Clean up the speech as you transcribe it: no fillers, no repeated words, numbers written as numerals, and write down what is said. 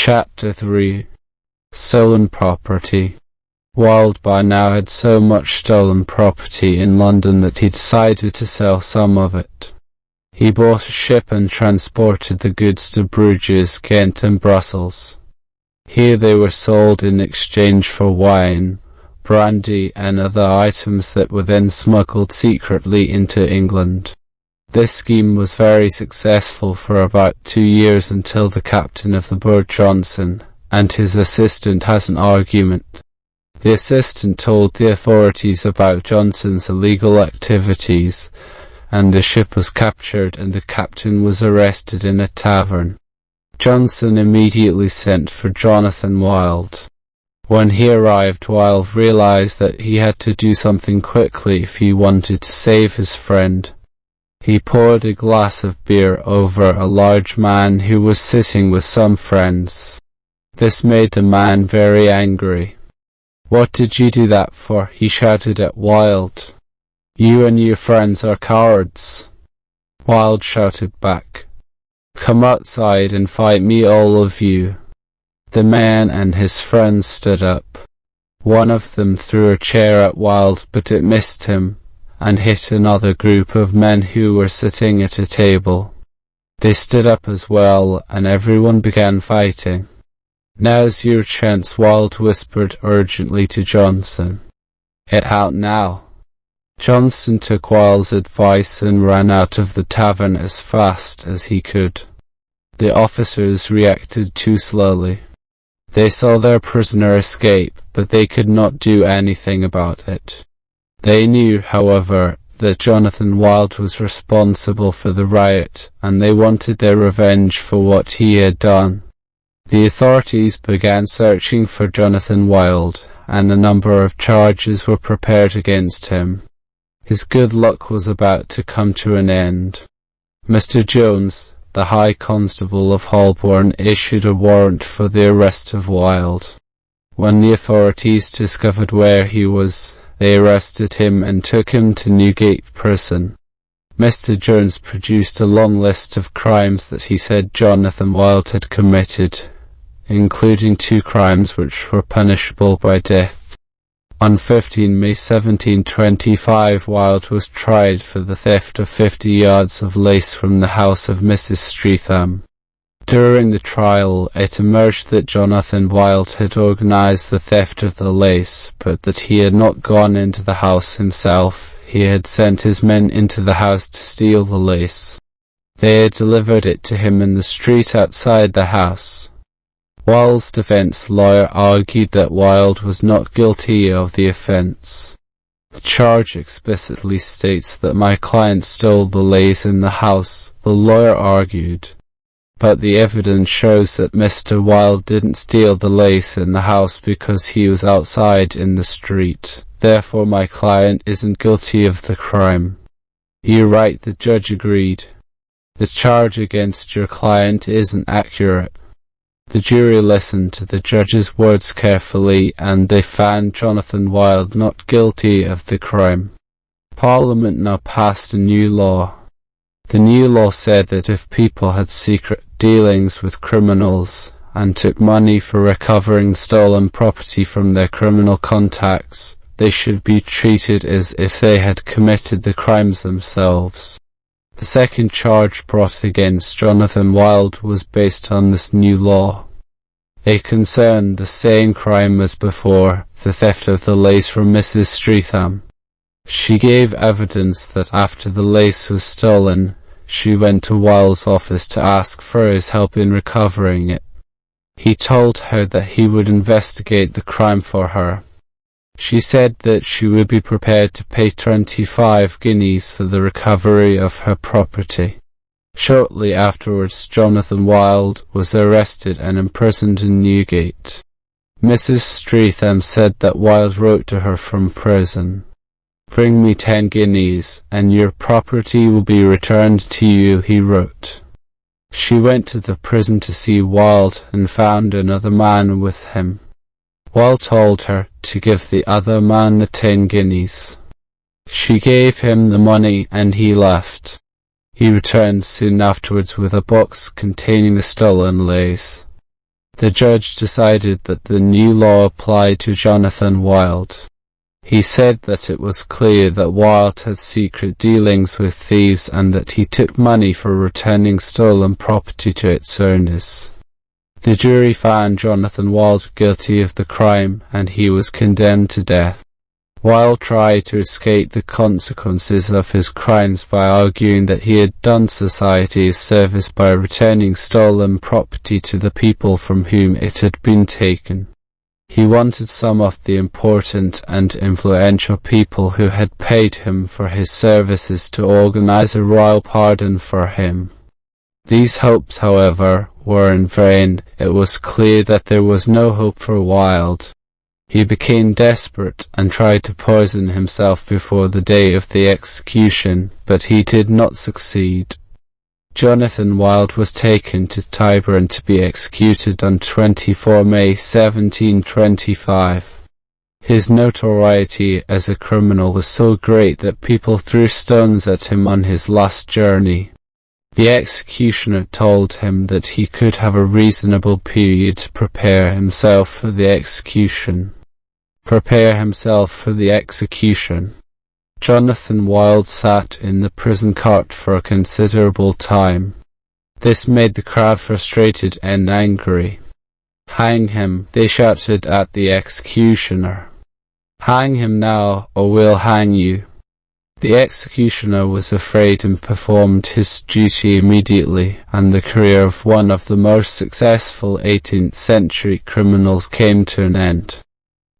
Chapter 3. Stolen Property. Wilde by now had so much stolen property in London that he decided to sell some of it. He bought a ship and transported the goods to Bruges, Ghent and Brussels. Here they were sold in exchange for wine, brandy and other items that were then smuggled secretly into England. This scheme was very successful for about 2 years until the captain of the boat, Johnson, and his assistant had an argument. The assistant told the authorities about Johnson's illegal activities, and the ship was captured and the captain was arrested in a tavern. Johnson immediately sent for Jonathan Wilde. When he arrived, Wilde realized that he had to do something quickly if he wanted to save his friend. He poured a glass of beer over a large man who was sitting with some friends. This made the man very angry. "What did you do that for?" he shouted at Wilde. "You and your friends are cowards." Wilde shouted back, "Come outside and fight me, all of you." The man and his friends stood up. One of them threw a chair at Wilde, but it missed him and hit another group of men who were sitting at a table. They stood up as well, and everyone began fighting. "Now's your chance," Wilde whispered urgently to Johnson. "Get out now." Johnson took Wilde's advice and ran out of the tavern as fast as he could. The officers reacted too slowly. They saw their prisoner escape, but they could not do anything about it. They knew, however, that Jonathan Wilde was responsible for the riot, and they wanted their revenge for what he had done. The authorities began searching for Jonathan Wilde, and a number of charges were prepared against him. His good luck was about to come to an end. Mr. Jones, the High Constable of Holborn, issued a warrant for the arrest of Wilde. When the authorities discovered where he was, they arrested him and took him to Newgate Prison. Mr. Jones produced a long list of crimes that he said Jonathan Wilde had committed, including 2 crimes which were punishable by death. On 15 May 1725, Wilde was tried for the theft of 50 yards of lace from the house of Mrs. Streatham. During the trial, it emerged that Jonathan Wilde had organized the theft of the lace, but that he had not gone into the house himself. He had sent his men into the house to steal the lace. They had delivered it to him in the street outside the house. Wilde's defense lawyer argued that Wilde was not guilty of the offense. The charge explicitly states that my client stole the lace in the house, the lawyer argued. But the evidence shows that Mr. Wilde didn't steal the lace in the house because he was outside in the street. Therefore my client isn't guilty of the crime. "You're right," the judge agreed. "The charge against your client isn't accurate." The jury listened to the judge's words carefully, and they found Jonathan Wilde not guilty of the crime. Parliament now passed a new law. The new law said that if people had secret dealings with criminals and took money for recovering stolen property from their criminal contacts, they should be treated as if they had committed the crimes themselves. The second charge brought against Jonathan Wilde was based on this new law. It concerned the same crime as before, the theft of the lace from Mrs. Streatham. She gave evidence that after the lace was stolen, she went to Wilde's office to ask for his help in recovering it. He told her that he would investigate the crime for her. She said that she would be prepared to pay 25 guineas for the recovery of her property. Shortly afterwards, Jonathan Wilde was arrested and imprisoned in Newgate. Mrs. Streatham said that Wilde wrote to her from prison, "Bring me 10 guineas, and your property will be returned to you," he wrote. She went to the prison to see Wilde and found another man with him. Wilde told her to give the other man the 10 guineas. She gave him the money and he left. He returned soon afterwards with a box containing the stolen lace. The judge decided that the new law applied to Jonathan Wild. He said that it was clear that Wild had secret dealings with thieves and that he took money for returning stolen property to its owners. The jury found Jonathan Wild guilty of the crime, and he was condemned to death. Wild tried to escape the consequences of his crimes by arguing that he had done society a service by returning stolen property to the people from whom it had been taken. He wanted some of the important and influential people who had paid him for his services to organize a royal pardon for him. These hopes, however, were in vain. It was clear that there was no hope for Wild. He became desperate and tried to poison himself before the day of the execution, but he did not succeed. Jonathan Wild was taken to Tyburn to be executed on 24 May 1725. His notoriety as a criminal was so great that people threw stones at him on his last journey. The executioner told him that he could have a reasonable period to prepare himself for the execution. Prepare himself for the execution. Jonathan Wild sat in the prison cart for a considerable time. This made the crowd frustrated and angry. "Hang him," they shouted at the executioner. "Hang him now, or we'll hang you." The executioner was afraid and performed his duty immediately, and the career of one of the most successful 18th-century criminals came to an end.